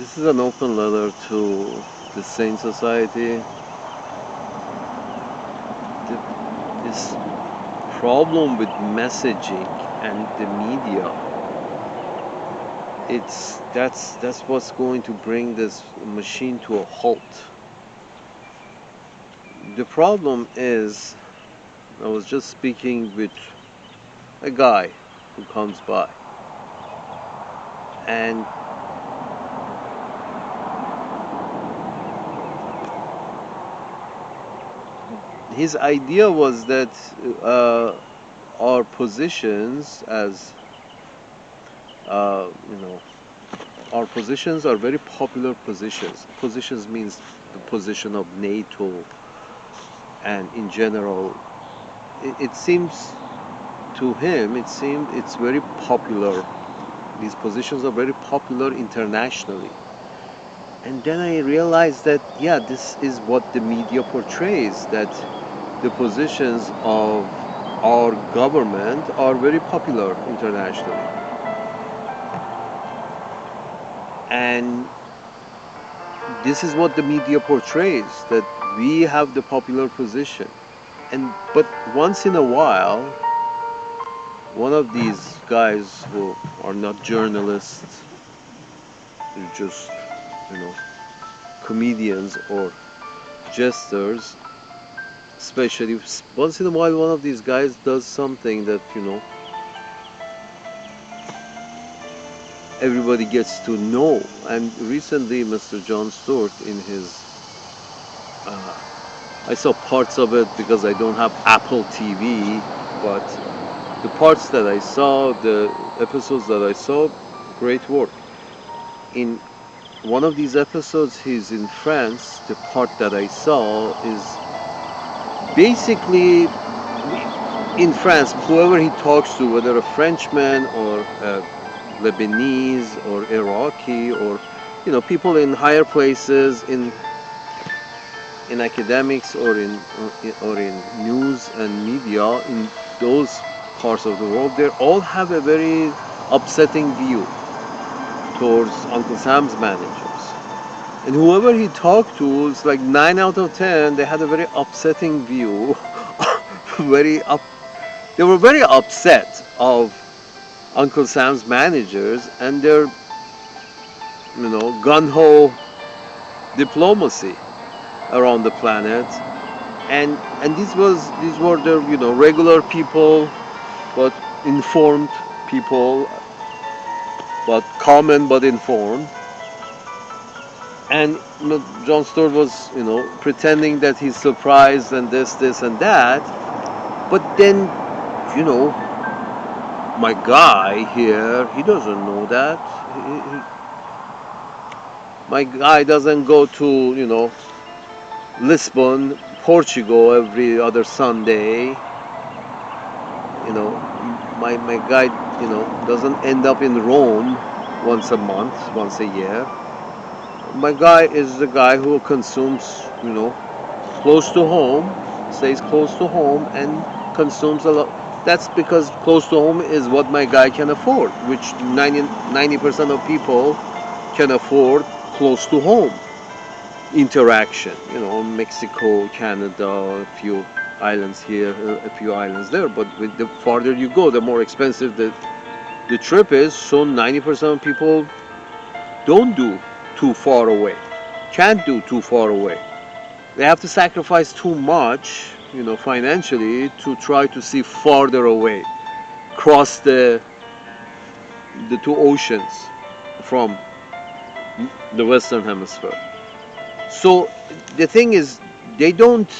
This is an open letter to the Sane Society. This problem with messaging and the media, that's what's going to bring this machine to a halt. The problem is, I was just speaking with a guy who comes by, and his idea was that uh, our positions as you know, our positions are very popular positions. Positions means the position of NATO, and in general, it seems to him, it's very popular. These positions are very popular internationally. And then I realized that, yeah, this is what the media portrays, that the positions of our government are very popular internationally. And this is what the media portrays, that we have the popular position. And but once in a while, one of these guys who are not journalists, they're just, you know, comedians or jesters, especially once in a while one of these guys does something that, everybody gets to know. And recently Mr. John Stewart in his uh, I saw parts of it because I don't have Apple TV, but the parts that I saw, the episodes that I saw, great work. In one of these episodes, he's in France. The part that I saw is basically in France, whoever he talks to, whether a Frenchman or a Lebanese or Iraqi or people in higher places in academics or in news and media in those parts of the world, they all have a very upsetting view towards Uncle Sam's managers. And whoever he talked to, it's like 9 out of 10, they had a very upsetting view. very up, they were very upset of Uncle Sam's managers and their, gun-ho diplomacy around the planet. And these were the regular people, but informed people, but common but informed. And John Stewart was pretending that he's surprised and this and that. But then, you know my guy here, he doesn't know that. My guy doesn't go to Lisbon, Portugal every other Sunday. My guy doesn't end up in Rome once a month, once a year. My guy is the guy who consumes close to home, stays close to home, and consumes a lot. That's because close to home is what my guy can afford, which 90% of people can afford close to home interaction. Mexico, Canada, a few islands here, a few islands there. But with the farther you go, the more expensive the trip is. So 90% of people don't do too far away, can't do too far away. They have to sacrifice too much, financially, to try to see farther away, cross the two oceans from the Western Hemisphere. So the thing is, they don't,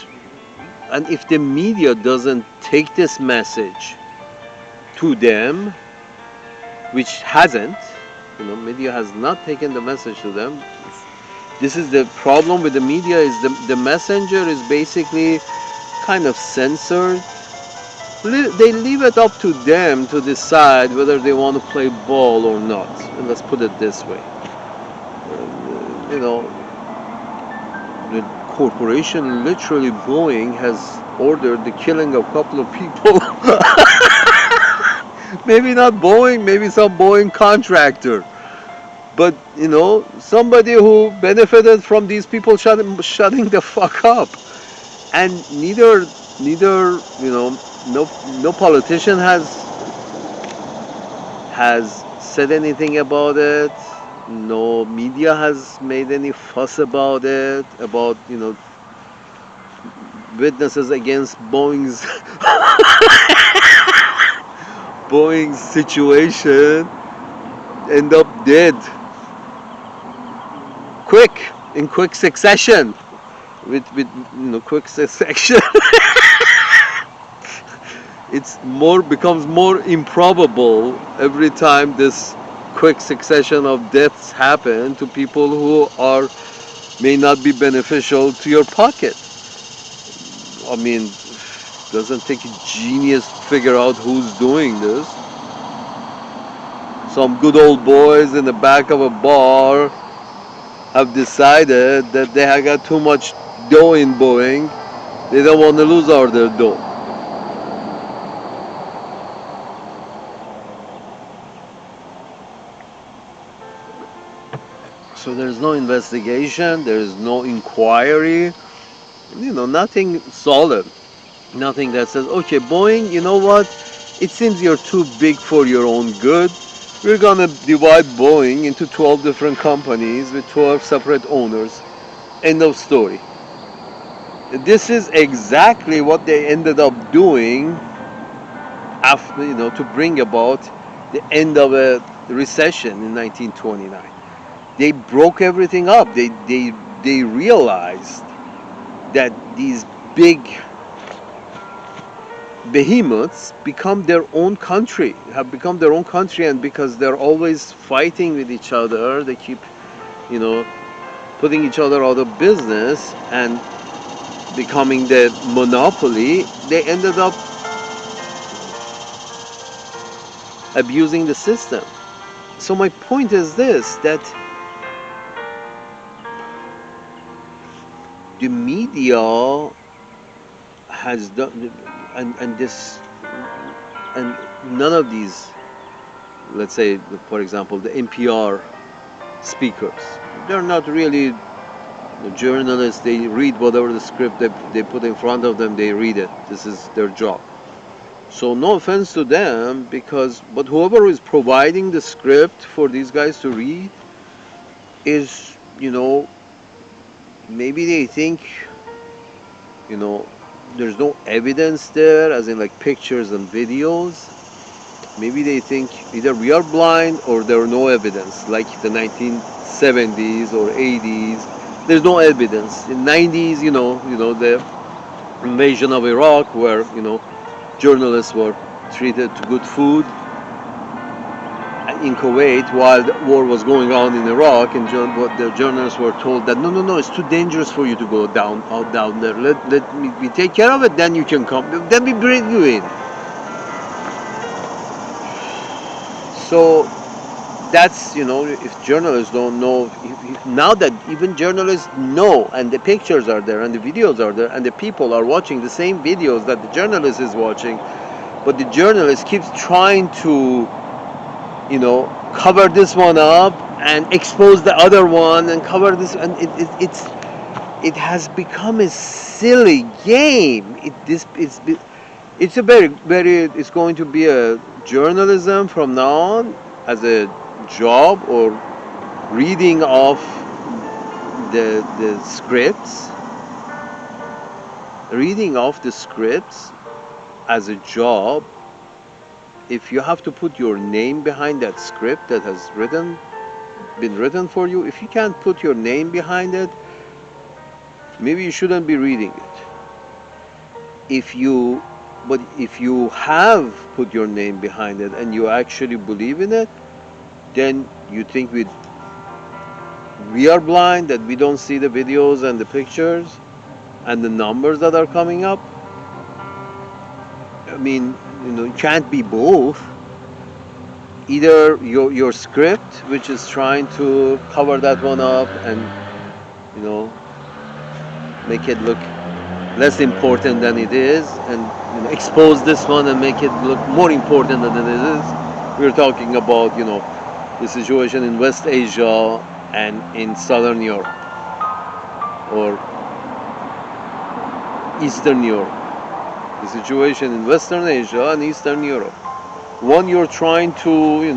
and if the media doesn't take this message to them, which hasn't, media has not taken the message to them. This is the problem with the media, is the messenger is basically kind of censored. They leave it up to them to decide whether they want to play ball or not. And let's put it this way. The corporation, literally Boeing, has ordered the killing of a couple of people. Maybe not Boeing, maybe some Boeing contractor. But somebody who benefited from these people shutting the fuck up. And neither no no politician has said anything about it. No media has made any fuss about it, about witnesses against Boeing's situation end up dead quick in quick succession with quick succession. It's more becomes more improbable every time this quick succession of deaths happen to people who are may not be beneficial to your pocket. I mean, doesn't take a genius to figure out who's doing this. Some good old boys in the back of a bar have decided that they have got too much dough in Boeing. They don't want to lose all their dough. So there's no investigation, there's no inquiry, nothing solid. Nothing that says, okay, Boeing, you know what? It seems you're too big for your own good. We're gonna divide Boeing into 12 different companies with 12 separate owners. End of story. This is exactly what they ended up doing after, to bring about the end of a recession in 1929. They broke everything up. They realized that these big behemoths become their own country, have become their own country, and because they're always fighting with each other, they keep, you know, putting each other out of business and becoming the monopoly. They ended up abusing the system. So my point is this: that the media has done, and this, and none of these, let's say, for example, the NPR speakers, they're not really journalists. They read whatever the script they put in front of them, they read it. This is their job. So no offense to them, but whoever is providing the script for these guys to read is, maybe they think, you know, there's no evidence there, as in like pictures and videos. Maybe they think either we are blind or there are no evidence, like the 1970s or 80s. There's no evidence. In 90s, the invasion of Iraq, where journalists were treated to good food in Kuwait while the war was going on in Iraq, and what the journalists were told that no, it's too dangerous for you to go down there. Let me we take care of it, then you can come. Then we bring you in. So that's if journalists don't know, now that even journalists know, and the pictures are there and the videos are there and the people are watching the same videos that the journalist is watching, but the journalist keeps trying to cover this one up and expose the other one and cover this, and it has become a silly game. It's a very it's going to be a journalism from now on as a job, or reading of the scripts, reading of the scripts as a job. If you have to put your name behind that script that has been written for you, if you can't put your name behind it, maybe you shouldn't be reading it. But if you have put your name behind it and you actually believe in it, then you think we are blind, that we don't see the videos and the pictures and the numbers that are coming up. I mean, it can't be both. Either your script, which is trying to cover that one up and make it look less important than it is, and expose this one and make it look more important than it is. We're talking about the situation in West Asia and in Southern Europe or Eastern Europe. The situation in Western Asia and Eastern Europe. One, you're trying to,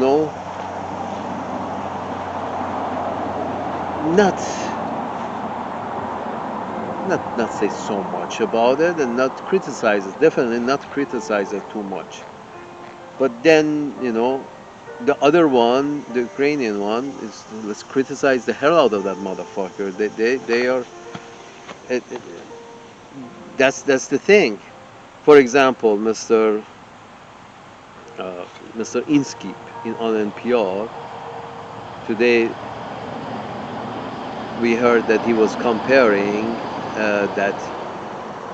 not not say so much about it and not criticize it. Definitely not criticize it too much. But then, the other one, the Ukrainian one, is let's criticize the hell out of that motherfucker. They are. It, that's the thing. For example, Mr. Inskeep on NPR today, we heard that he was comparing that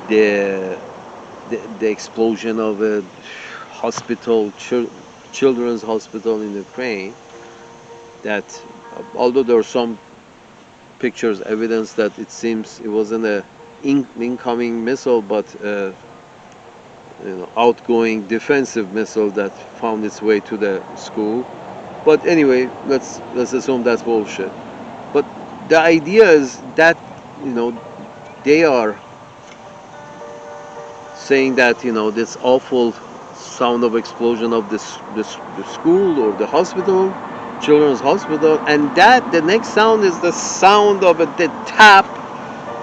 the, the explosion of a hospital, children's hospital in Ukraine. That although there are some pictures, evidence that it seems it wasn't a incoming missile, but outgoing defensive missile that found its way to the school. But anyway, let's assume that's bullshit. But the idea is that you know they are saying that this awful sound of explosion of the school or the hospital, children's hospital, and that the next sound is the sound of the tap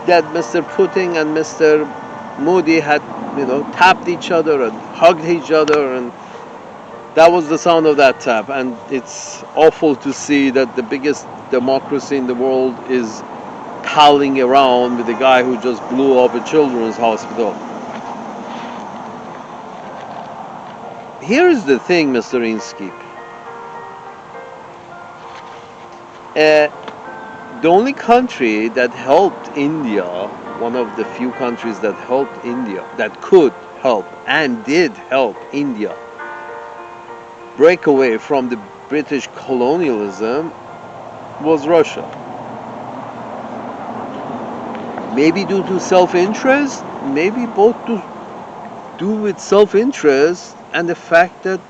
that Mr. Putin and Mr. Modi had tapped each other and hugged each other, and that was the sound of that tap. And it's awful to see that the biggest democracy in the world is palling around with the guy who just blew up a children's hospital. Here's the thing, Mr. Inskeep. The only country that helped India, one of the few countries that helped India, that could help and did help India break away from the British colonialism, was Russia. Maybe due to self-interest, maybe both to do with self-interest and the fact that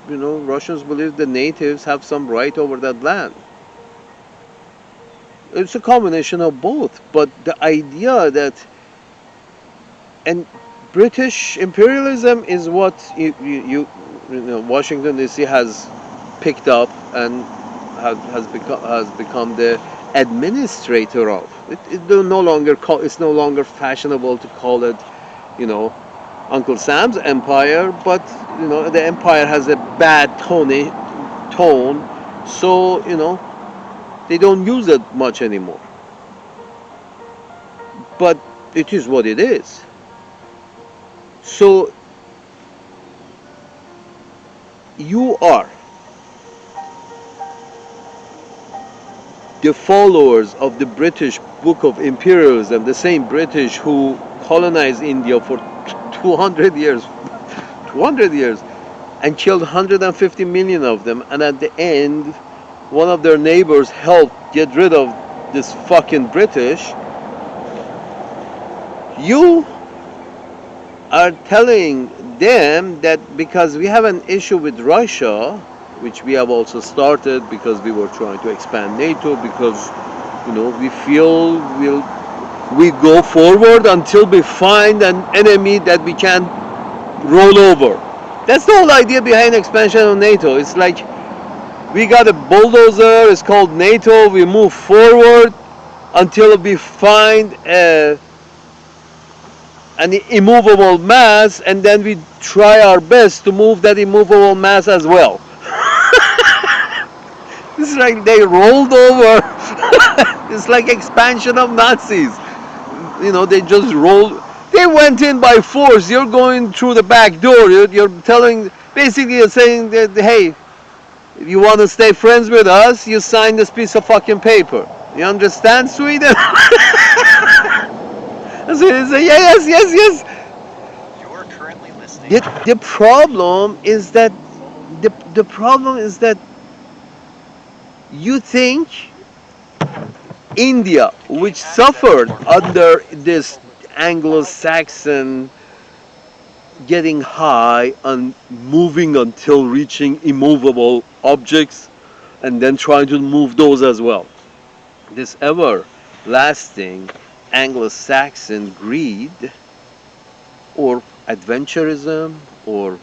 Russians believe the natives have some right over that land. It's a combination of both, but the idea that, and British imperialism is what Washington D.C. has picked up and has become the administrator of. It's no longer fashionable to call it, Uncle Sam's empire, but the empire has a bad tone, so they don't use it much anymore. But it is what it is. So you are the followers of the British Book of Imperialism, the same British who colonized India for 200 years, and killed 150 million of them, and at the end, one of their neighbors helped get rid of this fucking British. You are telling them that because we have an issue with Russia, which we have also started because we were trying to expand NATO, because we feel we go forward until we find an enemy that we can roll over. That's the whole idea behind expansion of NATO. It's like we got a bulldozer, it's called NATO, we move forward until we find an immovable mass, and then we try our best to move that immovable mass as well. It's like they rolled over. It's like expansion of Nazis. They just rolled. They went in by force. You're going through the back door. You're basically you're saying that, hey, if you want to stay friends with us, you sign this piece of fucking paper. You understand, Sweden? Sweden say, yes. You're currently listening. The problem is that the problem is that you think India, which suffered under this Anglo-Saxon getting high and moving until reaching immovable objects, and then trying to move those as well. This everlasting Anglo-Saxon greed or adventurism or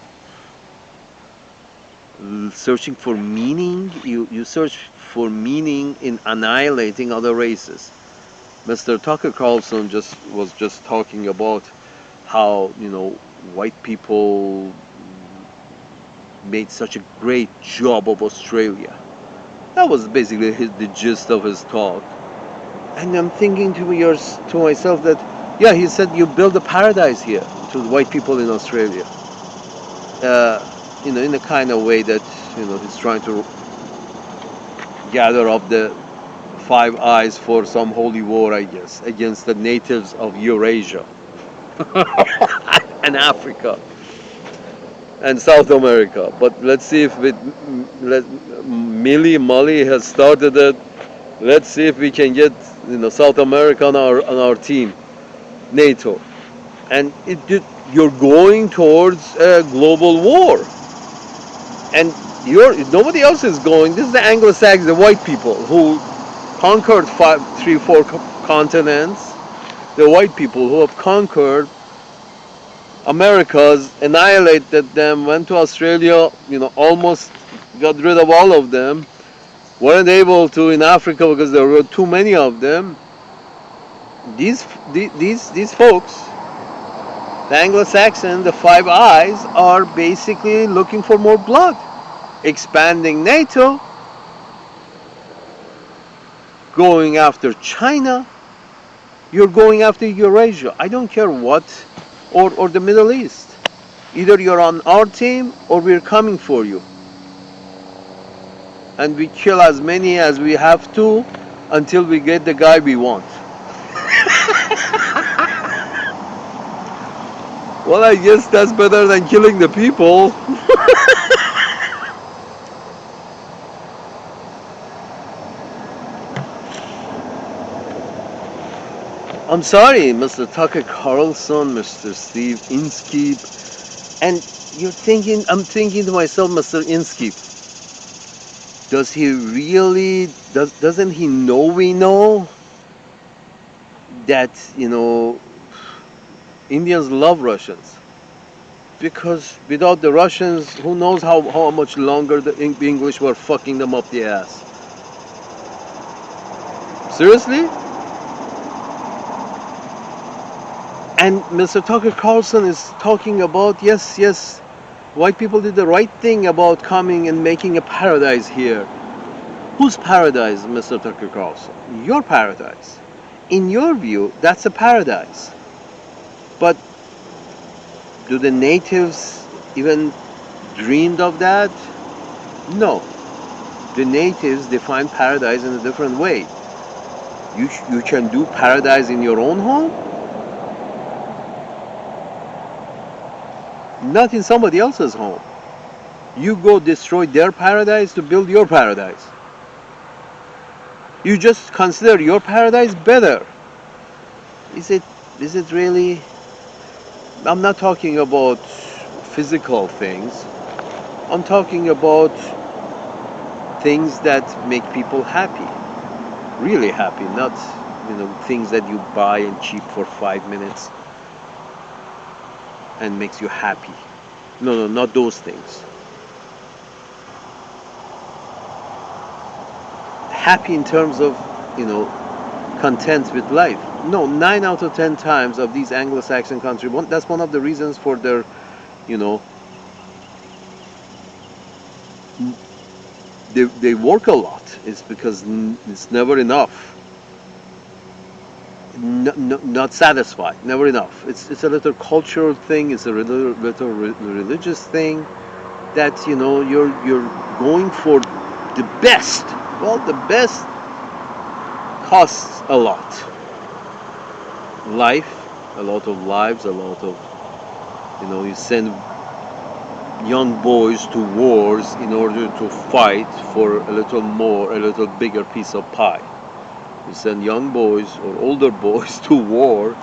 searching for meaning. You search for meaning in annihilating other races. Mr. Tucker Carlson just talking about how white people made such a great job of Australia. That was basically the gist of his talk. And I'm thinking to myself that, yeah, he said you build a paradise here to the white people in Australia. In a kind of way that he's trying to gather up the Five Eyes for some holy war, I guess, against the natives of Eurasia and Africa and South America. But let's see if let Millie Molly has started it. Let's see if we can get South America on our team, NATO, and you're going towards a global war, and nobody else is going. This is the Anglo-Saxons, the white people who conquered three, four continents. The white people who have conquered Americas, annihilated them, went to Australia, almost got rid of all of them, weren't able to in Africa because there were too many of them. These folks, the Anglo-Saxon, the Five Eyes, are basically looking for more blood, expanding NATO, going after China. You're going after Eurasia. I don't care what, or the Middle East. Either you're on our team or we're coming for you. And we kill as many as we have to until we get the guy we want. Well, I guess that's better than killing the people. I'm sorry, Mr. Tucker Carlson, Mr. Steve Inskeep, and I'm thinking to myself, Mr. Inskeep, does he really, doesn't he know we know that, Indians love Russians? Because without the Russians, who knows how much longer the English were fucking them up the ass. Seriously? And Mr. Tucker Carlson is talking about, yes, white people did the right thing about coming and making a paradise here. Whose paradise, Mr. Tucker Carlson? Your paradise. In your view, that's a paradise. But do the natives even dreamed of that? No. The natives define paradise in a different way. You can do paradise in your own home, not in somebody else's home. You go destroy their paradise to build your paradise. You just consider your paradise better. Is it really? I'm not talking about physical things. I'm talking about things that make people happy. Really happy, not things that you buy and cheap for 5 minutes and makes you happy. No, not those things. Happy in terms of, content with life. No, 9 out of 10 times of these Anglo-Saxon countries, that's one of the reasons for their, they work a lot. It's because it's never enough. Not satisfied, never enough. It's a little cultural thing. It's a little religious thing that you're going for the best. Well, the best costs a lot. Life, a lot of lives, a lot of you send young boys to wars in order to fight for a little bigger piece of pie. You send young boys or older boys to war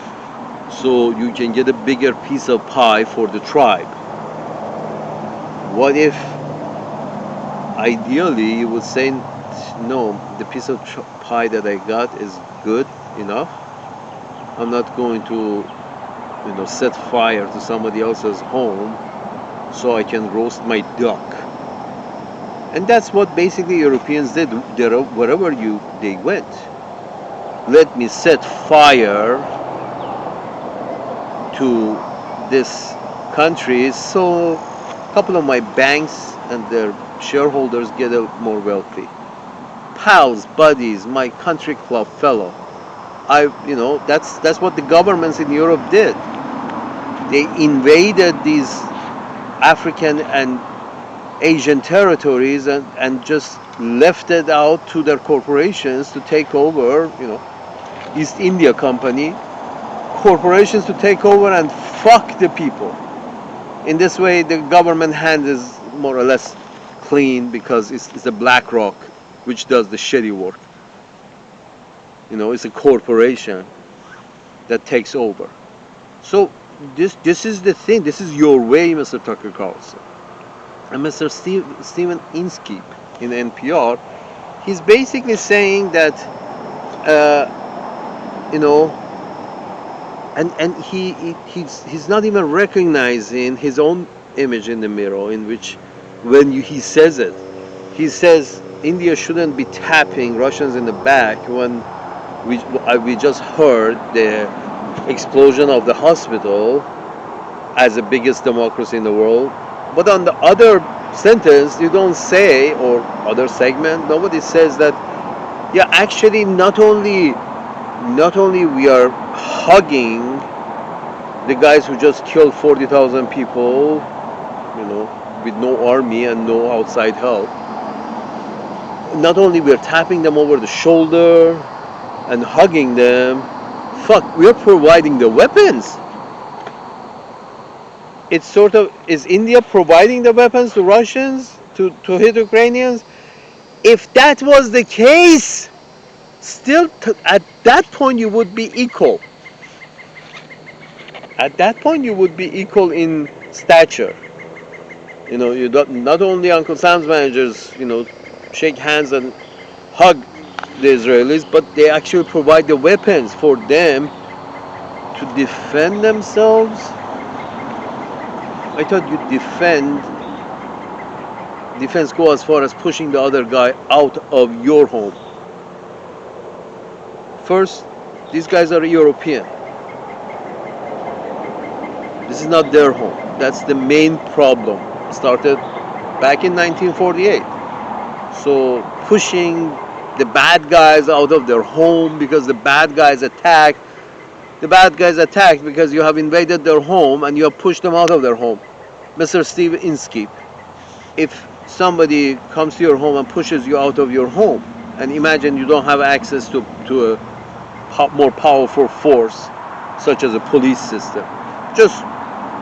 so you can get a bigger piece of pie for the tribe. What if ideally you would say, no, the piece of pie that I got is good enough. I'm not going to, set fire to somebody else's home so I can roast my duck. And that's what basically Europeans did. Wherever they went, let me set fire to this country so a couple of my banks and their shareholders get more wealthy. Pals, buddies, my country club fellow. That's what the governments in Europe did. They invaded these African and Asian territories and just left it out to their corporations to take over, East India Company, corporations to take over and fuck the people. In this way, the government hand is more or less clean because it's the BlackRock which does the shitty work. It's a corporation that takes over. So this is the thing. This is your way, Mr. Tucker Carlson. And Mr. Steven Inskeep in NPR, he's basically saying that, you know, and he's not even recognizing his own image in the mirror, in which when he says it, he says India shouldn't be tapping Russians in the back when we just heard the explosion of the hospital as the biggest democracy in the world. But on the other sentence, you don't say, or other segment, nobody says that, yeah, actually not only we are hugging the guys who just killed 40,000 people, with no army and no outside help. Not only we are tapping them over the shoulder and hugging them, fuck, we are providing the weapons. It's sort of, is India providing the weapons to Russians to hit Ukrainians? If that was the case, still at that point you would be equal. At that point you would be equal in stature. You don't, not only Uncle Sam's managers, shake hands and hug the Israelis, but they actually provide the weapons for them to defend themselves. I thought you defense go as far as pushing the other guy out of your home. First, these guys are European. This is not their home. That's the main problem. Started back in 1948. So pushing the bad guys out of their home because the bad guys attacked. The bad guys attacked because you have invaded their home and you have pushed them out of their home. Mr. Steve Inskeep, if somebody comes to your home and pushes you out of your home, and imagine you don't have access to a more powerful force such as a police system, just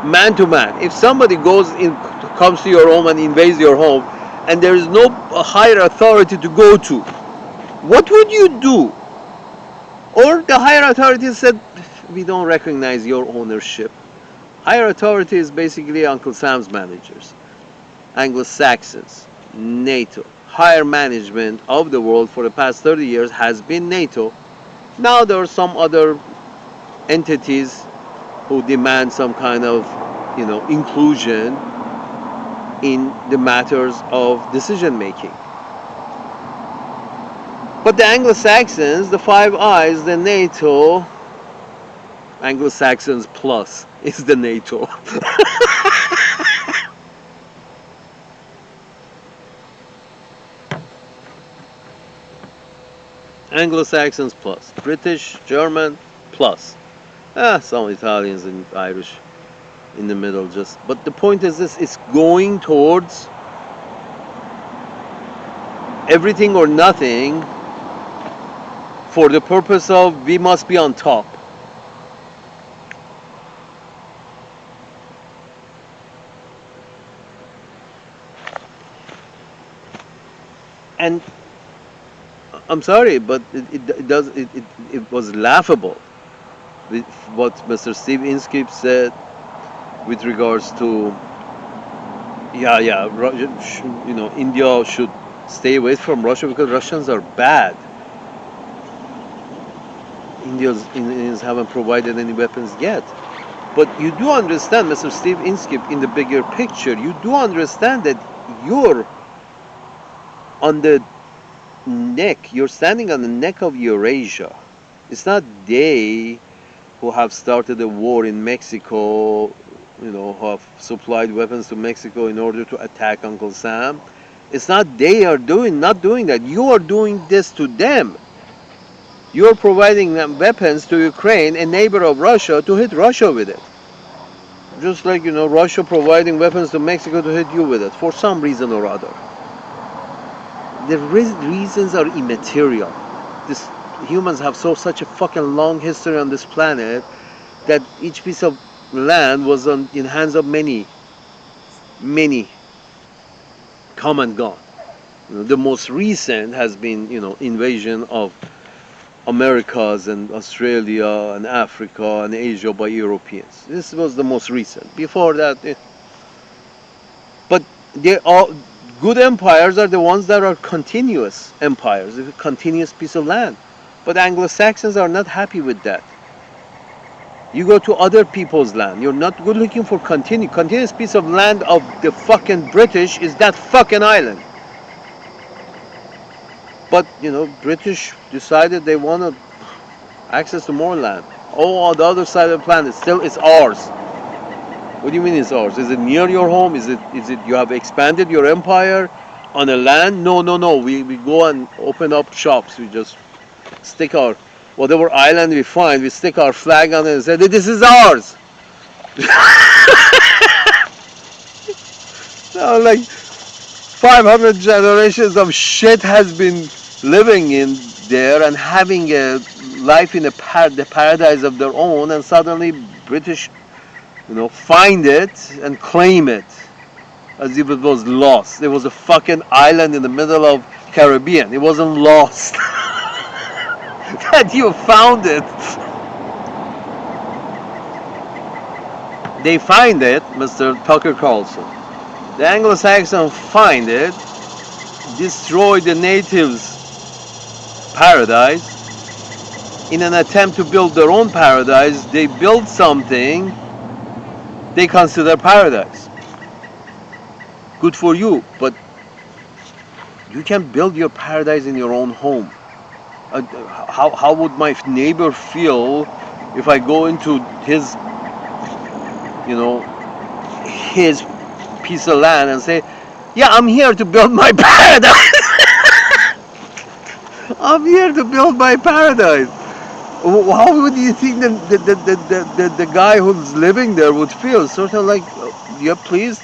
man to man. If somebody comes to your home and invades your home, and there is no higher authority to go to, what would you do? Or the higher authority said, we don't recognize your ownership. Higher authority is basically Uncle Sam's managers, Anglo-Saxons, NATO. Higher management of the world for the past 30 years has been NATO. Now there are some other entities who demand some kind of, inclusion in the matters of decision making. But the Anglo-Saxons, the Five Eyes, the NATO, Anglo-Saxons plus is the NATO. Anglo-Saxons plus. British, German plus. Some Italians and Irish in the middle just. But the point is this, it's going towards everything or nothing for the purpose of we must be on top. And I'm sorry, but it was laughable with what Mr. Steve Inskeep said with regards to Yeah, yeah. India should stay away from Russia because Russians are bad. Indians haven't provided any weapons yet. But you do understand, Mr. Steve Inskeep, in the bigger picture, you do understand that you're on the you're standing on the neck of Eurasia. It's not they who have started a war in Mexico, who have supplied weapons to Mexico in order to attack Uncle Sam. It's not they are not doing that. You are doing this to them. You're providing them weapons to Ukraine, a neighbor of Russia, to hit Russia with it. Just like, Russia providing weapons to Mexico to hit you with it for some reason or other. The reasons are immaterial. This Humans have such a fucking long history on this planet that each piece of land was in hands of many, many, come and gone. The most recent has been, invasion of Americas and Australia and Africa and Asia by Europeans. This was the most recent. Before that, but they all good empires are the ones that are continuous empires, a continuous piece of land. But Anglo-Saxons are not happy with that. You go to other people's land. You're not good looking for continuous piece of land of the fucking British is that fucking island. But British decided they wanted access to more land. Oh, on the other side of the planet, still it's ours. What do you mean it's ours? Is it near your home? Is it you have expanded your empire on a land? No, no, no. We go and open up shops. We just stick our whatever island we find, we stick our flag on it and say this is ours. No, like 500 generations of shit has been living in there and having a life in the paradise of their own, and suddenly British, find it and claim it as if it was lost. It was a fucking island in the middle of Caribbean. It wasn't lost. That you found it. They find it, Mr. Tucker Carlson. The Anglo-Saxons find it, destroy the natives' paradise. In an attempt to build their own paradise, they build something they consider paradise. Good for you, but you can build your paradise in your own home. How would my neighbor feel if I go into his piece of land and say, yeah, I'm here to build my paradise. I'm here to build my paradise. How would you think the guy who's living there would feel? Sort of like, yeah, please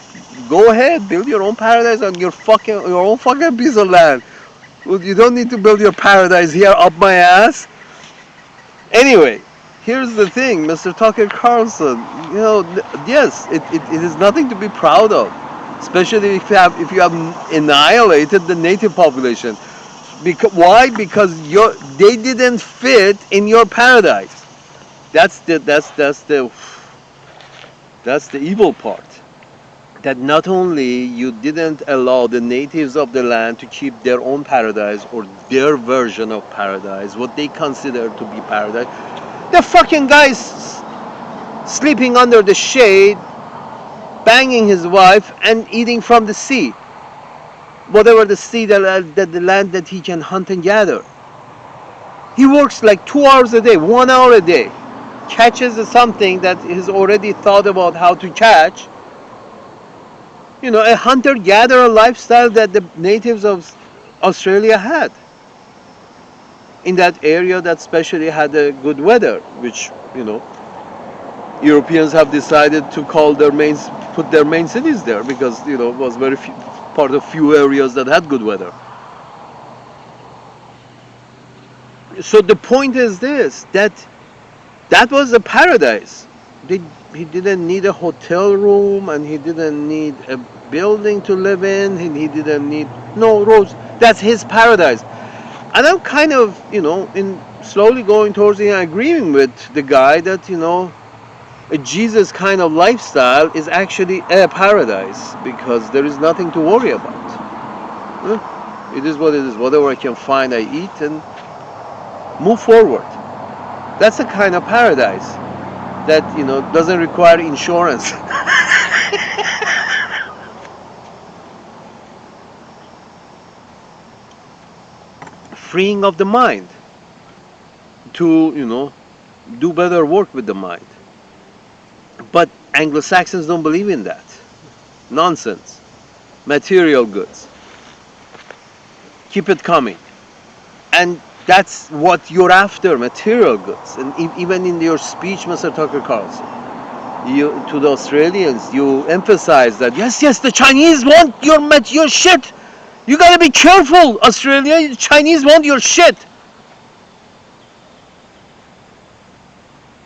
go ahead, build your own paradise on your own fucking piece of land. You don't need to build your paradise here up my ass. Anyway, here's the thing, Mr. Tucker Carlson. Yes, it is nothing to be proud of, especially if you have annihilated the native population. Why? Because they didn't fit in your paradise. That's the evil part. That not only you didn't allow the natives of the land to keep their own paradise or their version of paradise, what they consider to be paradise. The fucking guy's sleeping under the shade, banging his wife, and eating from the sea. Whatever the sea, the land that he can hunt and gather. He works like 2 hours a day, 1 hour a day. Catches something that he's already thought about how to catch. A hunter-gatherer lifestyle that the natives of Australia had. In that area that especially had a good weather, which, Europeans have decided to put their main cities there because, it was very part of few areas that had good weather. So the point is this, that was a paradise. He didn't need a hotel room, and he didn't need a building to live in. He didn't need no roads. That's his paradise. And I'm kind of, in slowly going towards agreeing with the guy that, a Jesus kind of lifestyle is actually a paradise because there is nothing to worry about. It is what it is. Whatever I can find, I eat and move forward. That's a kind of paradise that doesn't require insurance. Freeing of the mind to do better work with the mind. But Anglo-Saxons don't believe in that. Nonsense. Material goods. Keep it coming. And that's what you're after, material goods. And even in your speech, Mr. Tucker Carlson, to the Australians, you emphasize that yes, the Chinese want your shit. You gotta be careful, Australia. The Chinese want your shit.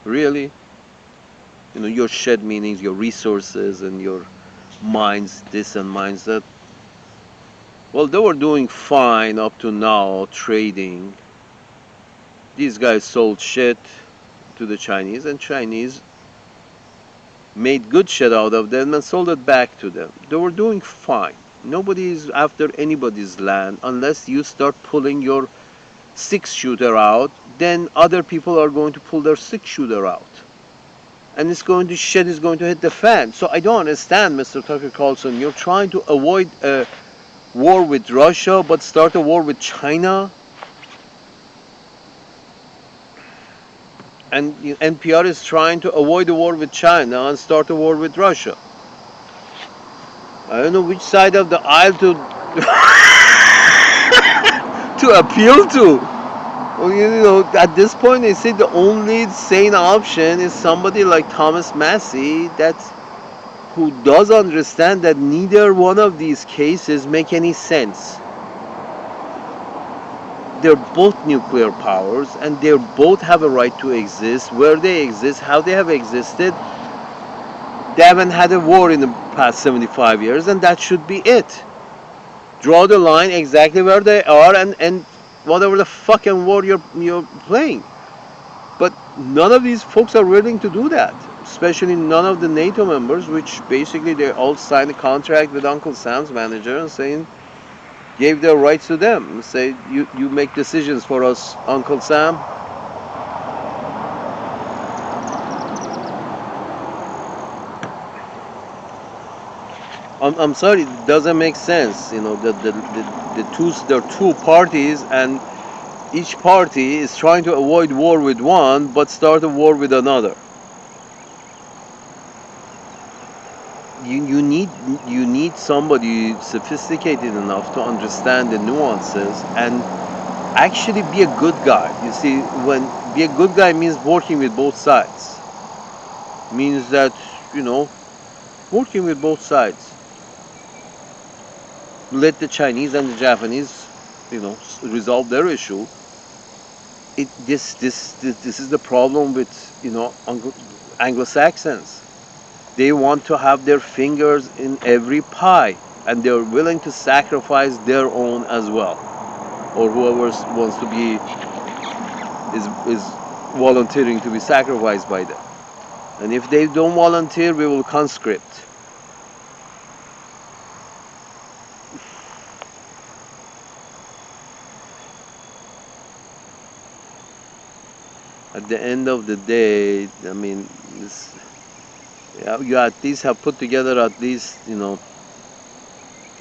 Really? Your shit meanings, your resources and your mines, this and mines that. Well, they were doing fine up to now, trading. These guys sold shit to the Chinese, and Chinese made good shit out of them and sold it back to them. They were doing fine. Nobody is after anybody's land unless you start pulling your six-shooter out. Then other people are going to pull their six-shooter out, and shit is going to hit the fan. So I don't understand, Mr. Tucker Carlson. You're trying to avoid a war with Russia, but start a war with China. And NPR is trying to avoid a war with China and start a war with Russia. I don't know which side of the aisle to to appeal to. Well, at this point, they say the only sane option is somebody like Thomas Massey who does understand that neither one of these cases make any sense. They're both nuclear powers, and they both have a right to exist. Where they exist, how they have existed, they haven't had a war in the past 75 years, and that should be it. Draw the line exactly where they are, and whatever the fucking war you're playing. But none of these folks are willing to do that, especially none of the NATO members, which basically they all signed a contract with Uncle Sam's manager and saying, gave their rights to them. Say, you make decisions for us, Uncle Sam. I'm sorry, it doesn't make sense. There are two parties, and each party is trying to avoid war with one, but start a war with another. You need somebody sophisticated enough to understand the nuances and actually be a good guy. You see, when be a good guy means working with both sides. Means that working with both sides. Let the Chinese and the Japanese, resolve their issue. This is the problem with Anglo-Saxons. They want to have their fingers in every pie, and they're willing to sacrifice their own as well, or whoever wants to be is volunteering to be sacrificed by them. And if they don't volunteer, we will conscript. At the end of the day, I mean, you at least have put together at least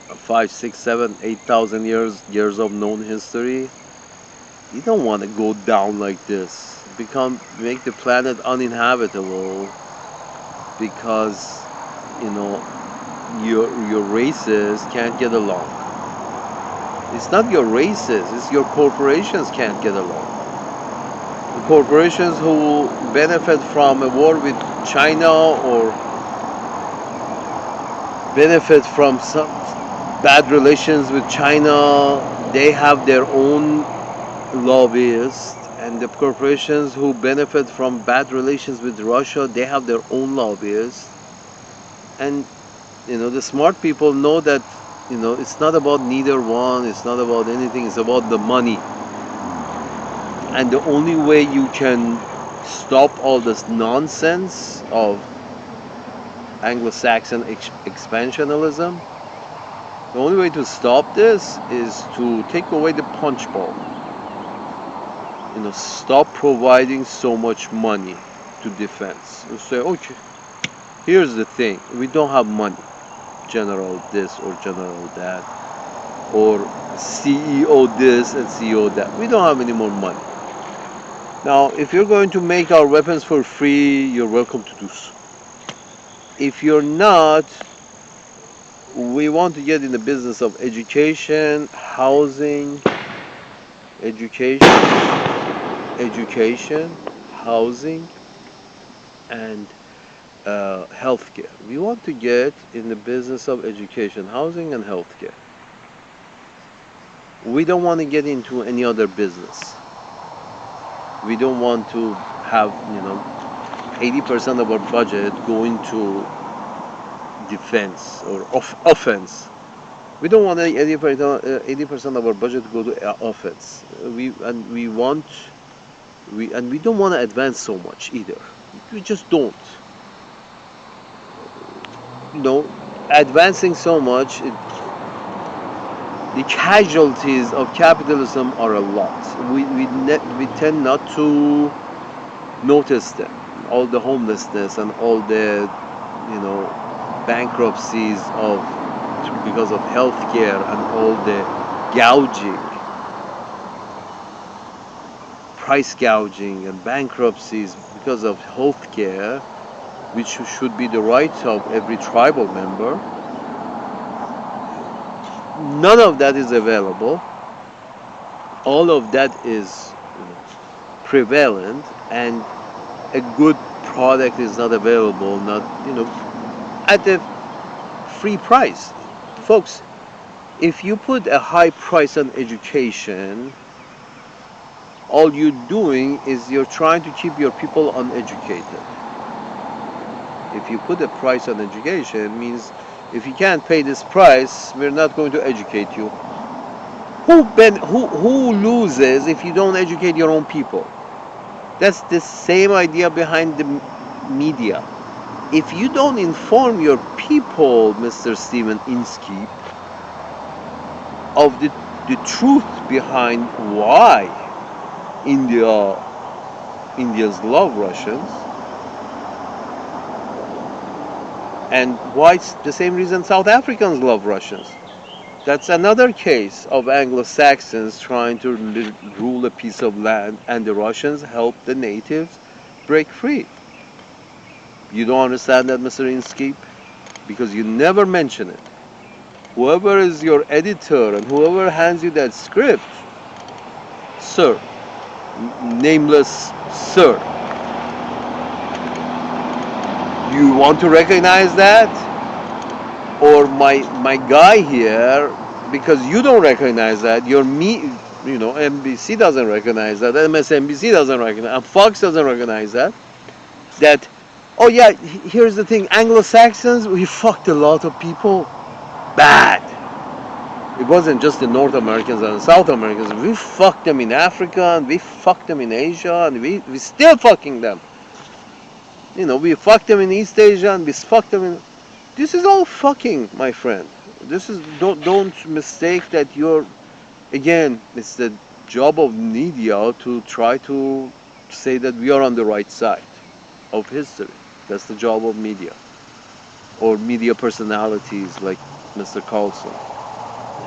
5, 6, 7, 8,000 years of known history. You don't want to go down like this. Make the planet uninhabitable because your races can't get along. It's not your races, it's your corporations can't get along. The corporations who benefit from a war with China or benefit from some bad relations with China, they have their own lobbyists, and the corporations who benefit from bad relations with Russia, they have their own lobbyists. And the smart people know that it's not about neither one, it's not about anything, it's about the money. And the only way you can stop all this nonsense of Anglo-Saxon expansionism, the only way to stop this is to take away the punch bowl. Stop providing so much money to defense. You say, okay, here's the thing: we don't have money, general this or general that, or CEO this and CEO that. We don't have any more money. Now, if you're going to make our weapons for free, you're welcome to do so. If you're not, we want to get in the business of education, housing, education, education, housing, and healthcare. We want to get in the business of education, housing, and healthcare. We don't want to get into any other business. We don't want to have 80% of our budget going to defense or offense. We don't want 80% of our budget to go to offense. We don't want to advance so much either. We just don't. Advancing so much, the casualties of capitalism are a lot. We tend not to notice them. All the homelessness and all the bankruptcies of because of healthcare and all the gouging, price gouging and bankruptcies because of healthcare, which should be the right of every tribal member. None of that is available. All of that is prevalent, and a good product is not available, not at a free price. Folks, if you put a high price on education, all you're doing is you're trying to keep your people uneducated. If you put a price on education, it means if you can't pay this price, we're not going to educate you. Who loses if you don't educate your own people? That's the same idea behind the media. If you don't inform your people, Mr. Stephen Inskeep, of the truth behind why Indians love Russians, and why it's the same reason South Africans love Russians. That's another case of Anglo-Saxons trying to rule a piece of land, and the Russians help the natives break free. You don't understand that, Mr. Inskeep? Because you never mention it. Whoever is your editor and whoever hands you that script, sir, nameless sir, you want to recognize that? Or my guy here, because you don't recognize that, NBC doesn't recognize that, MSNBC doesn't recognize, and Fox doesn't recognize that. Oh yeah, here's the thing: Anglo-Saxons, we fucked a lot of people bad. It wasn't just the North Americans and the South Americans. We fucked them in Africa, and we fucked them in Asia, and we still fucking them. We fucked them in East Asia, and we fucked them in. This is all fucking, my friend. This is don't mistake that you're. Again, it's the job of media to try to say that we are on the right side of history. That's the job of media, or media personalities like Mr. Carlson,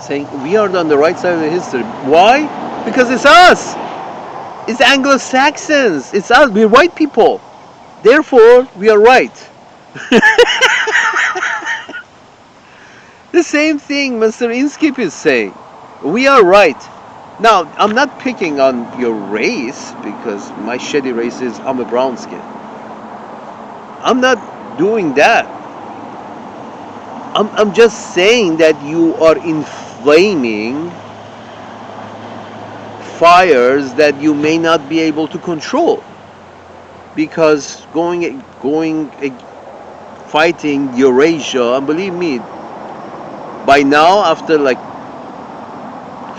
saying we are on the right side of the history. Why? Because it's us. It's Anglo-Saxons. It's us. We're white people. Therefore, we are right. The same thing Mr. Inskeep is saying. We are right. Now, I'm not picking on your race, because my shitty race is I'm a brown skin. I'm not doing that. I'm just saying that you are inflaming fires that you may not be able to control, because fighting Eurasia, and believe me, by now, after like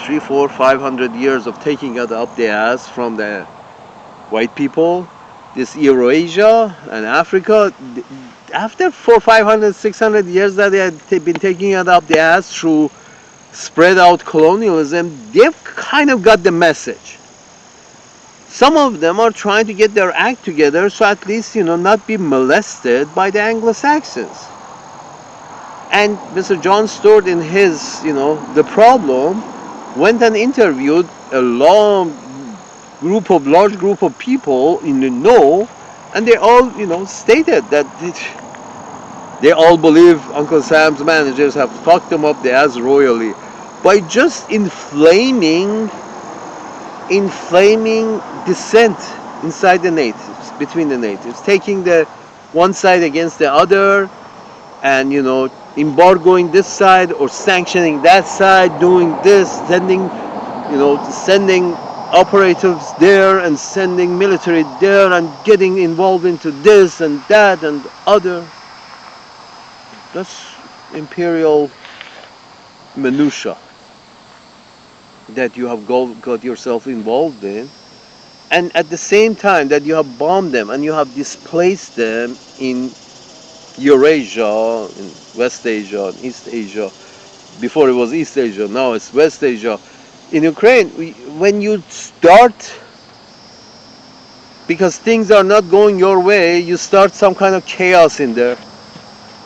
3, 4, 500 years of taking it up the ass from the white people, this Eurasia and Africa, after 400, 500, 600 years that they had been taking it up the ass through spread out colonialism, they've kind of got the message. Some of them are trying to get their act together so at least, not be molested by the Anglo-Saxons. And Mr. John Stewart in his, The Problem, went and interviewed a large group of people in the know, and they all, stated that they all believe Uncle Sam's managers have fucked them up the ass royally by just inflaming dissent inside the natives, between the natives, taking the one side against the other, and embargoing this side or sanctioning that side, doing this, sending operatives there and sending military there and getting involved into this and that and other. That's imperial minutia that you have got yourself involved in, and at the same time that you have bombed them and you have displaced them in Eurasia, in West Asia, in East Asia. Before it was East Asia, now it's West Asia. In Ukraine, when you start, because things are not going your way, you start some kind of chaos in there.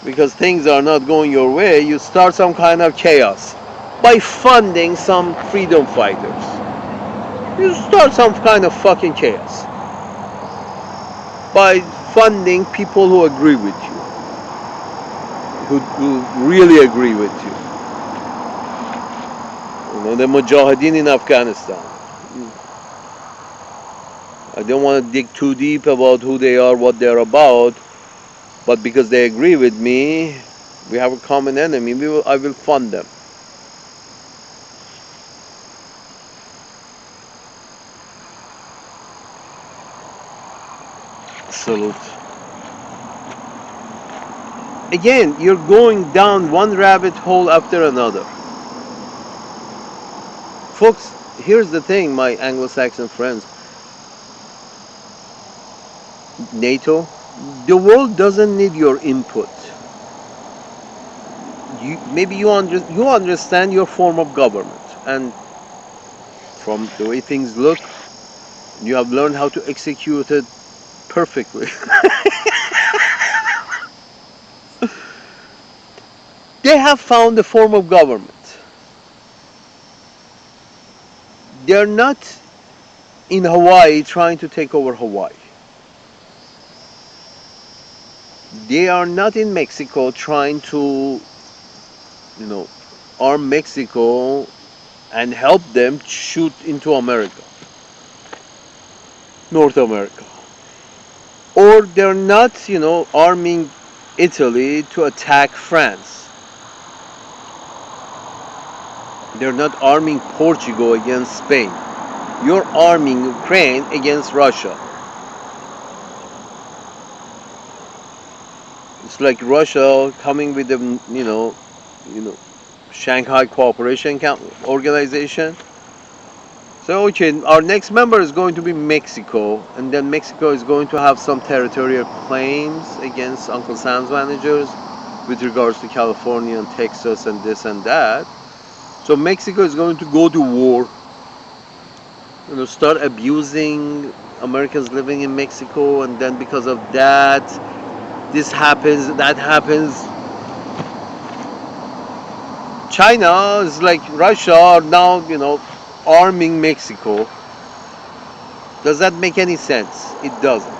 Because things are not going your way, you start some kind of chaos by funding some freedom fighters. You start some kind of fucking chaos by funding people who agree with you, who really agree with you. The Mujahideen in Afghanistan. I don't want to dig too deep about who they are, what they're about, but because they agree with me, we have a common enemy, I will fund them. Salute. Again, you're going down one rabbit hole after another. Folks, here's the thing, my Anglo-Saxon friends. NATO, the world doesn't need your input. Maybe you understand your form of government, and from the way things look, you have learned how to execute it perfectly. They have found a form of government. They're not in Hawaii trying to take over Hawaii. They are not in Mexico trying to, arm Mexico and help them shoot into America, North America. Or they're not, arming Italy to attack France. They're not arming Portugal against Spain. You're arming Ukraine against Russia. It's like Russia coming with the, Shanghai Cooperation Organization. So, okay, our next member is going to be Mexico, and then Mexico is going to have some territorial claims against Uncle Sam's managers with regards to California and Texas and this and that. So Mexico is going to go to war, start abusing Americans living in Mexico, and then because of that, this happens, that happens. China is like Russia are now, arming Mexico. Does that make any sense? It doesn't.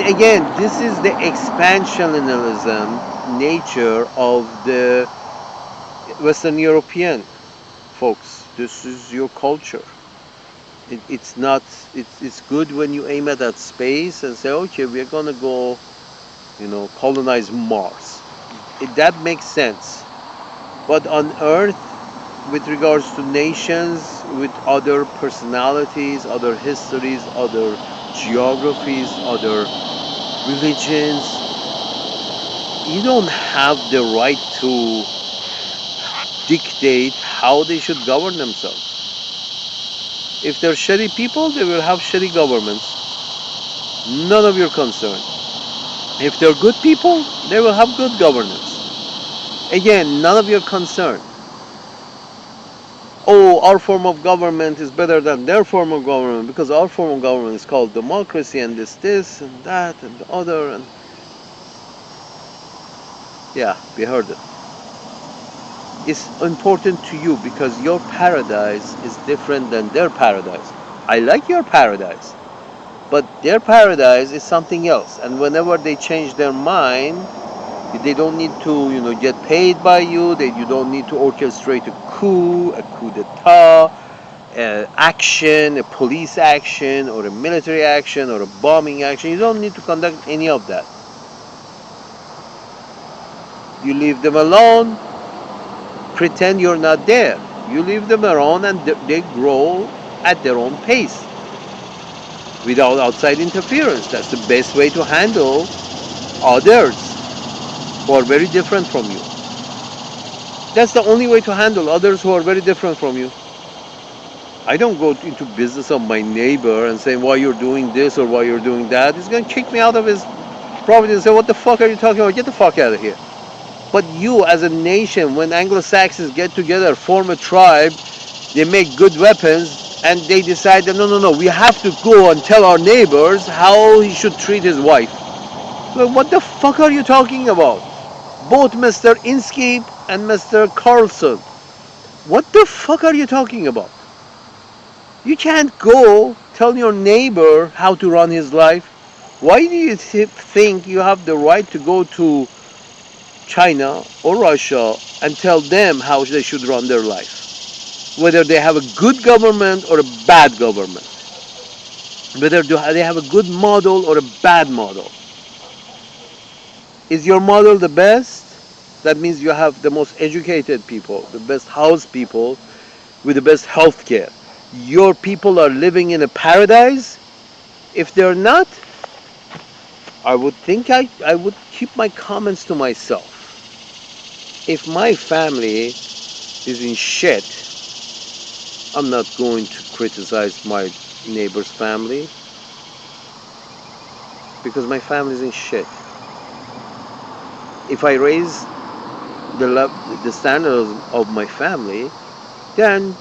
Again, this is the expansionism nature of the Western European folks. This is your culture. It's not. It's good when you aim at that space and say, okay, we're gonna go, colonize Mars. That makes sense. But on Earth, with regards to nations, with other personalities, other histories, other geographies, other religions, you don't have the right to dictate how they should govern themselves. If they're shitty people, they will have shitty governments. None of your concern. If they're good people, they will have good governance. Again, none of your concern. Oh, our form of government is better than their form of government because our form of government is called democracy and this and that and the other and yeah, we heard it. It's important to you because your paradise is different than their paradise. I like your paradise, but their paradise is something else. And whenever they change their mind, they don't need to, get paid by you. You don't need to orchestrate a coup d'état, action, a police action, or a military action, or a bombing action. You don't need to conduct any of that. You leave them alone, pretend you're not there. You leave them alone and they grow at their own pace without outside interference. That's the best way to handle others who are very different from you. That's the only way to handle others who are very different from you. I don't go into business of my neighbor and say why you're doing this or why you're doing that. He's gonna kick me out of his property and say, what the fuck are you talking about? Get the fuck out of here. But you as a nation, when Anglo-Saxons get together, form a tribe, they make good weapons, and they decide that no, we have to go and tell our neighbors how he should treat his wife. Well, what the fuck are you talking about? Both Mr. Inskeep and Mr. Carlson. What the fuck are you talking about? You can't go tell your neighbor how to run his life. Why do you think you have the right to go to China or Russia and tell them how they should run their life? Whether they have a good government or a bad government. Whether they have a good model or a bad model. Is your model the best? That means you have the most educated people, the best house people with the best health care. Your people are living in a paradise? If they're not, I would think I would keep my comments to myself. If my family is in shit, I'm not going to criticize my neighbor's family because my family is in shit. If I raise the standards of my family, then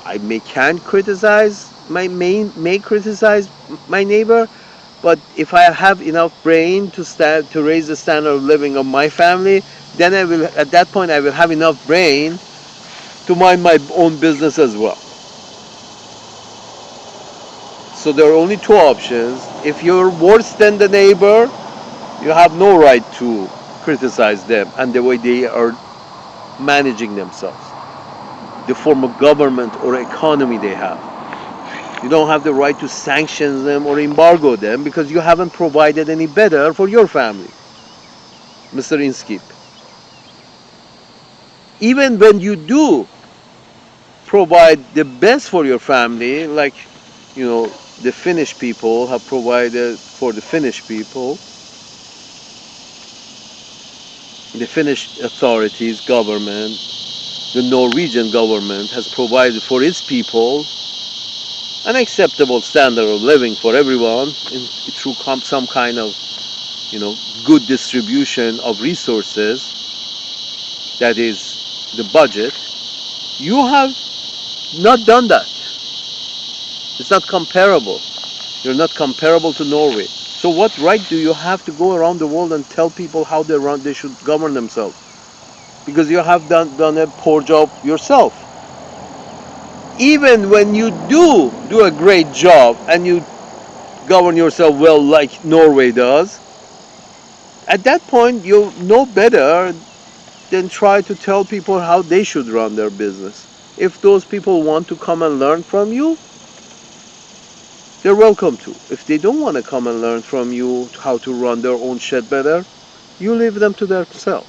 I can criticize may criticize my neighbor, but if I have enough brain to raise the standard of living of my family, then I will at that point I will have enough brain to mind my own business as well. So there are only two options. If you're worse than the neighbor, you have no right to criticize them and the way they are managing themselves, the form of government or economy they have. You don't have the right to sanction them or embargo them because you haven't provided any better for your family, Mr. Inskeep. Even when you do provide the best for your family, like, the Finnish people have provided for the Finnish people, the Finnish authorities, government, the Norwegian government has provided for its people an acceptable standard of living for everyone through some kind of, good distribution of resources, that is the budget. You have not done that. It's not comparable. You're not comparable to Norway. So what right do you have to go around the world and tell people how they should govern themselves? Because you have done a poor job yourself. Even when you do a great job and you govern yourself well like Norway does, at that point you know better than try to tell people how they should run their business. If those people want to come and learn from you, they're welcome to. If they don't want to come and learn from you how to run their own shit better, you leave them to themselves.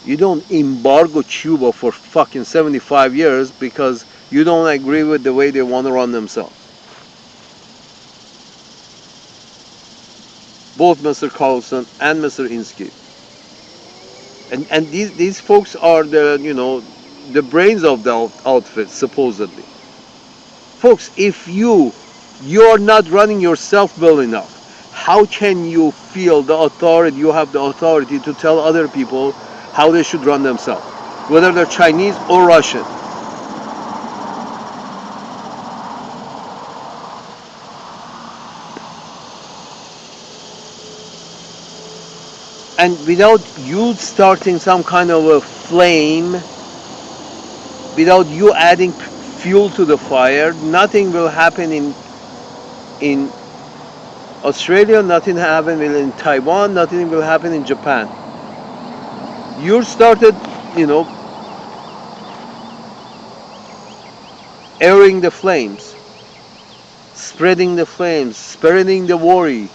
You don't embargo Cuba for fucking 75 years because you don't agree with the way they want to run themselves. Both Mr. Carlson and Mr. Inskeep. And these folks are the brains of the outfit, supposedly. Folks, if you're not running yourself well enough, how can you feel the authority? You have the authority to tell other people how they should run themselves, whether they're Chinese or Russian. And without you starting some kind of a flame, without you adding fuel to the fire, nothing will happen in Australia, nothing happen will in Taiwan, nothing will happen in Japan. You started, you know, airing the flames, spreading the flames, spreading the worry.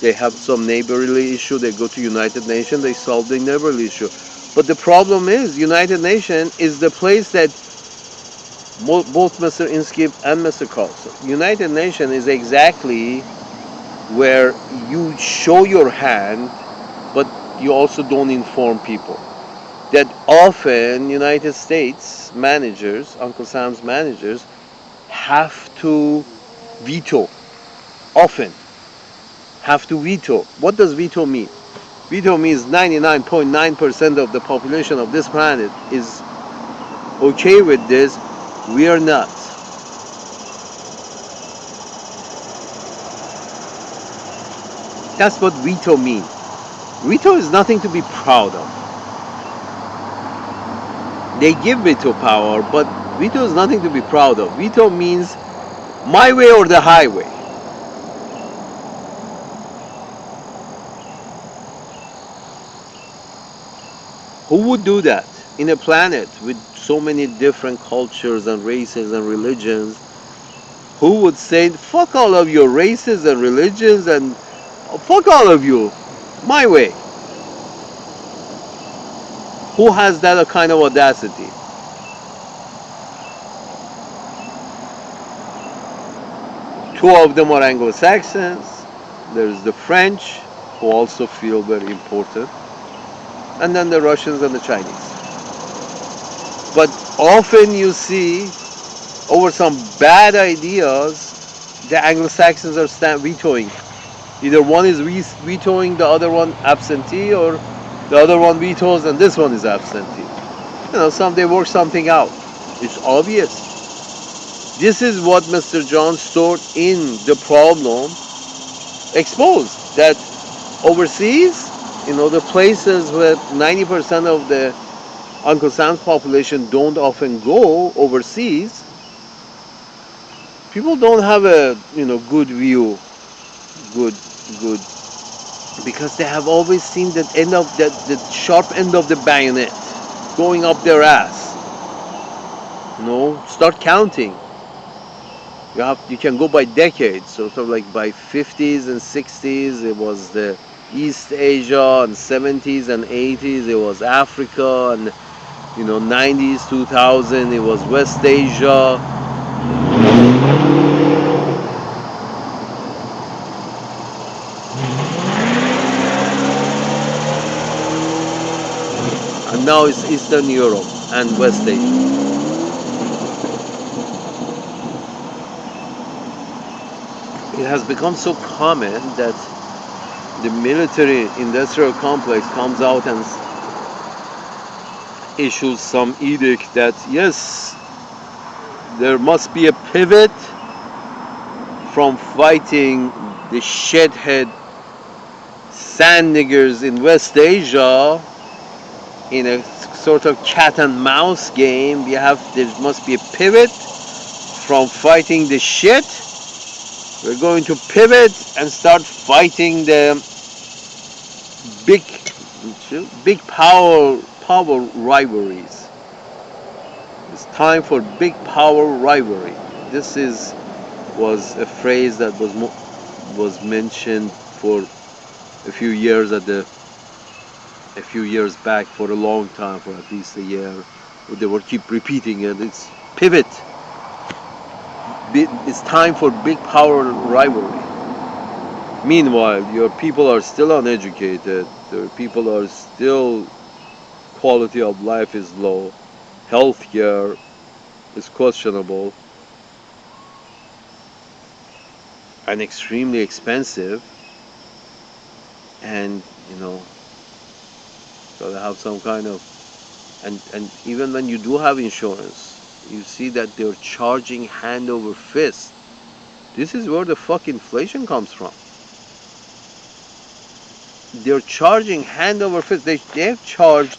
They have some neighborly issue, they go to United Nations, they solve the neighborly issue. But the problem is, United Nations is the place that both Mr. Inskeep and Mr. Carlson, United Nations is exactly where you show your hand, but you also don't inform people. That often United States managers, Uncle Sam's managers, have to veto. Often have to veto. What does veto mean? Veto means 99.9% of the population of this planet is okay with this. We are not. That's what veto means. Veto is nothing to be proud of. They give veto power, but veto is nothing to be proud of. Veto means my way or the highway. Who would do that in a planet with so many different cultures and races and religions? Who would say, fuck all of your races and religions and fuck all of you, my way? Who has that kind of audacity? Two of them are Anglo-Saxons. There's the French, who also feel very important, and then the Russians and the Chinese. But often you see, over some bad ideas, the Anglo-Saxons are vetoing. Either one is vetoing, the other one absentee, or the other one vetoes and this one is absentee. Some they work something out. It's obvious. This is what Mr. John Stewart in the problem exposed. That overseas, the places where 90% of the Uncle Sam's population don't often go overseas, people don't have a good view, good good, because they have always seen that end of the sharp end of the bayonet going up their ass. Start counting. You can go by decades, sort of like by 50s and 60s it was the East Asia, and 70s and 80s it was Africa, and 90s 2000 it was West Asia. And now it's Eastern Europe and West Asia. It has become so common that the military industrial complex comes out and issues some edict that yes, there must be a pivot from fighting the shithead sand niggers in West Asia in a sort of cat and mouse game. There must be a pivot from fighting the shit. We're going to pivot and start fighting the big power rivalries. It's time for big power rivalry. This is was a phrase that was mentioned for a few years back, for a long time, for at least a year. They were keep repeating it. It's pivot. It's time for big power rivalry. Meanwhile, your people are still uneducated. Your people are still, quality of life is low. healthcare is questionable and extremely expensive, and gotta have some kind of, and even when you do have insurance, you see that they're charging hand over fist. This is where the fuck inflation comes from. They're charging hand over fist. They've charged,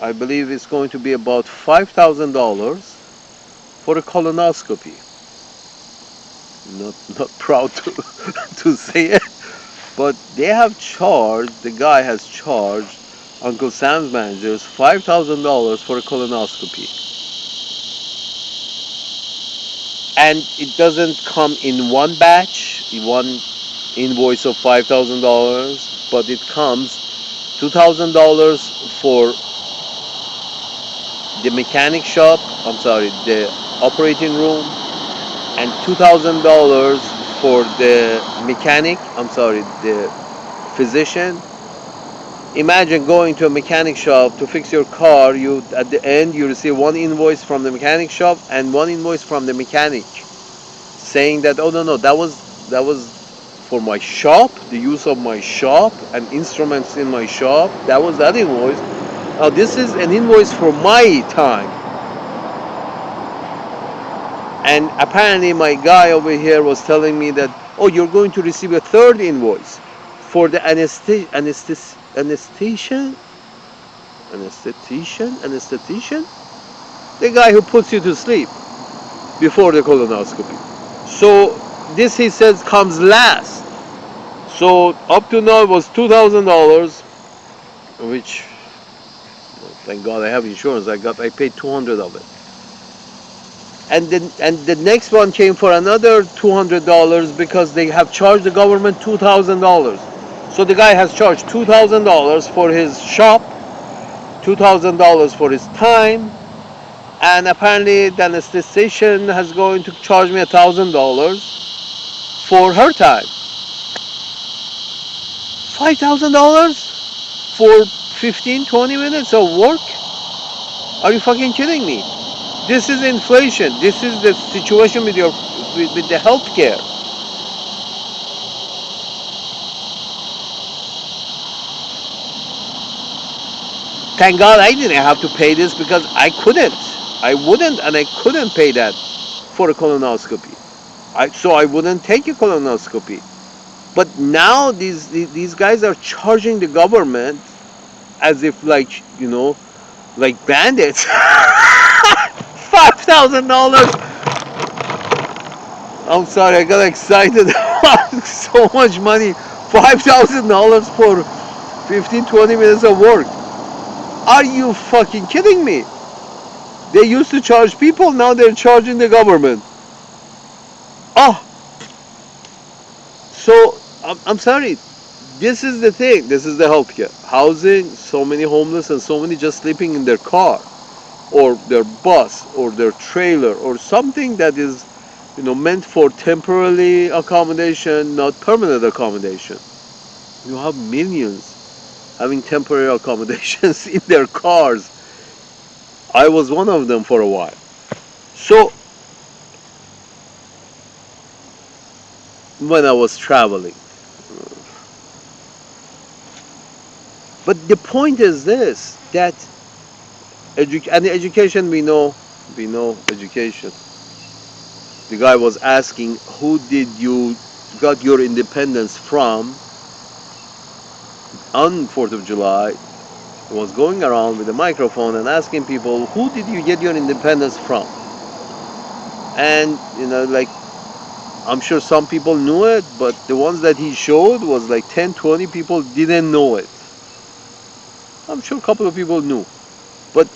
I believe it's going to be about $5,000 for a colonoscopy. Not proud to to say it, but they have charged. The guy has charged Uncle Sam's managers $5,000 for a colonoscopy, and it doesn't come in one batch, one invoice of $5,000, but it comes $2,000 for the mechanic shop. I'm sorry, the operating room, and $2,000 for the mechanic. I'm sorry, the physician. Imagine going to a mechanic shop to fix your car. You at the end you receive one invoice from the mechanic shop and one invoice from the mechanic, saying that, oh no, that was for my shop, the use of my shop and instruments in my shop. That was that invoice. Now this is an invoice for my time. And apparently my guy over here was telling me that, oh, you're going to receive a third invoice for the anesthesian, the guy who puts you to sleep before the colonoscopy. So this, he says, comes last. So up to now it was $2,000, which, thank God I have insurance. I paid 200 of it. And the next one came for another $200 because they have charged the government $2,000. So the guy has charged $2,000 for his shop, $2,000 for his time, and apparently the anesthetician has going to charge me $1,000 for her time. $5,000 for 15, 20 minutes of work? Are you fucking kidding me? This is inflation. This is the situation with the healthcare. Thank God I didn't have to pay this because I couldn't. I wouldn't and I couldn't pay that for a colonoscopy. So I wouldn't take a colonoscopy. But now these guys are charging the government as if, like bandits. $5,000. I'm sorry, I got excited. So much money. $5,000 for 15, 20 minutes of work. Are you fucking kidding me? They used to charge people, now they're charging the government. Oh, so I'm sorry. This is the thing. This is the healthcare. Housing, so many homeless and so many just sleeping in their car or their bus or their trailer or something that is, meant for temporary accommodation, not permanent accommodation. You have millions having temporary accommodations in their cars. I was one of them for a while. So when I was traveling. But the point is this, that and the education, we know education. The guy was asking, who did you got your independence from on 4th of July? He was going around with a microphone and asking people, who did you get your independence from? And, like, I'm sure some people knew it, but the ones that he showed was like 10, 20 people didn't know it. I'm sure a couple of people knew. But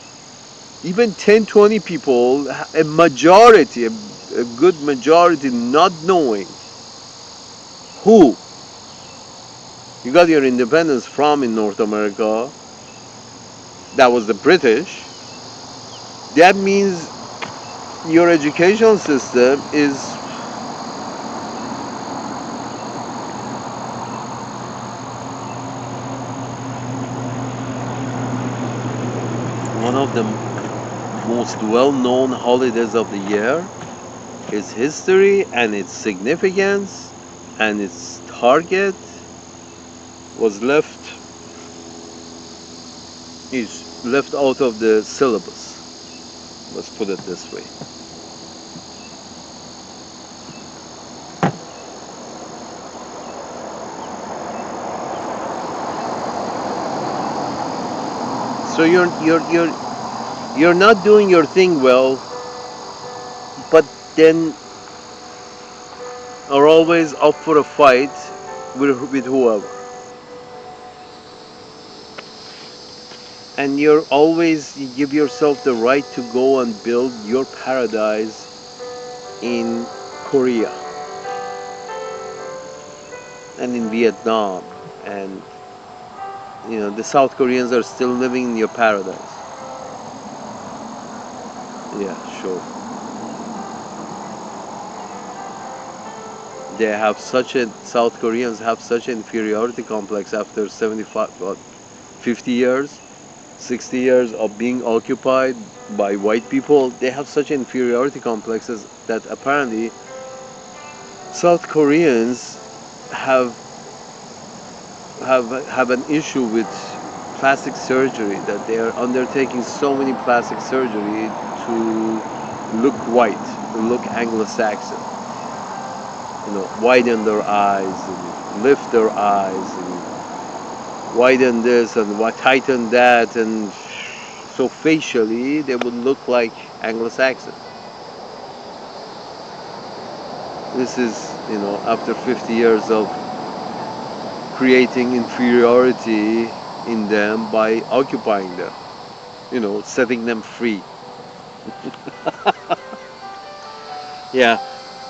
even 10, 20 people, a majority, a good majority not knowing who you got your independence from in North America, that was the British. That means your education system most well-known holidays of the year, its history and its significance and its target was left out of the syllabus. Let's put it this way. So you're not doing your thing well, but then are always up for a fight with whoever. And you give yourself the right to go and build your paradise in Korea and in Vietnam, and the South Koreans are still living in your paradise. Yeah, sure. South Koreans have such an inferiority complex after 75, what, 50 years, 60 years of being occupied by white people. They have such inferiority complexes that apparently South Koreans have have an issue with plastic surgery, that they are undertaking so many plastic surgery to look white, to look Anglo-Saxon. Widen their eyes and lift their eyes and widen this and tighten that, and so facially they would look like Anglo-Saxon. This is, after 50 years of creating inferiority in them by occupying them, setting them free. Yeah,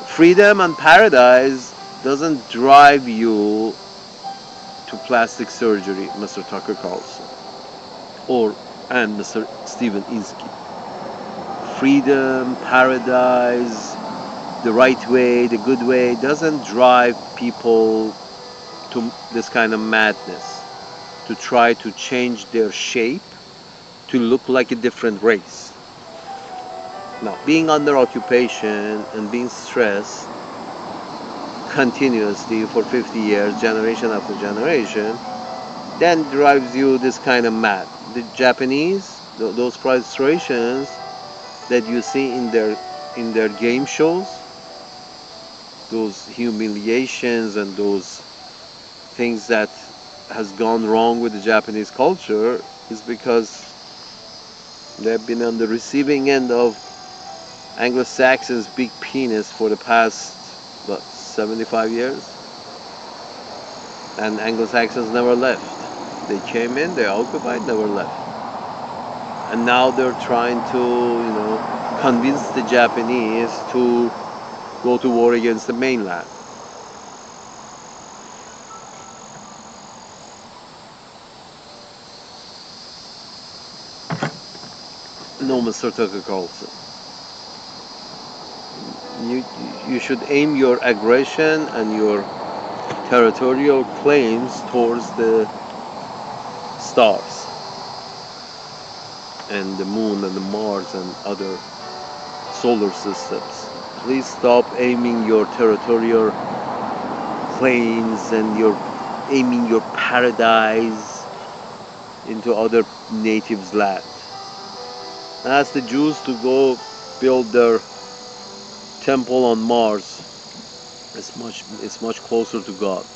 freedom and paradise doesn't drive you to plastic surgery, Mr. Tucker Carlson, or and Mr. Stephen Inskeep. Freedom, paradise, the right way, the good way doesn't drive people to this kind of madness, to try to change their shape to look like a different race. Now, being under occupation and being stressed continuously for 50 years, generation after generation, then drives you this kind of mad. The Japanese, those frustrations that you see in their game shows, those humiliations and those things that has gone wrong with the Japanese culture, is because they've been on the receiving end of Anglo-Saxons' big penis for the past, 75 years, and Anglo-Saxons never left. They came in, they occupied, never left, and now they're trying to, convince the Japanese to go to war against the mainland. No, Mr. Tucker Carlson. You, you should aim your aggression and your territorial claims towards the stars and the moon and the Mars and other solar systems. Please stop aiming your territorial claims and your aiming your paradise into other natives' land. Ask the Jews to go build their temple on Mars. It's much closer to God.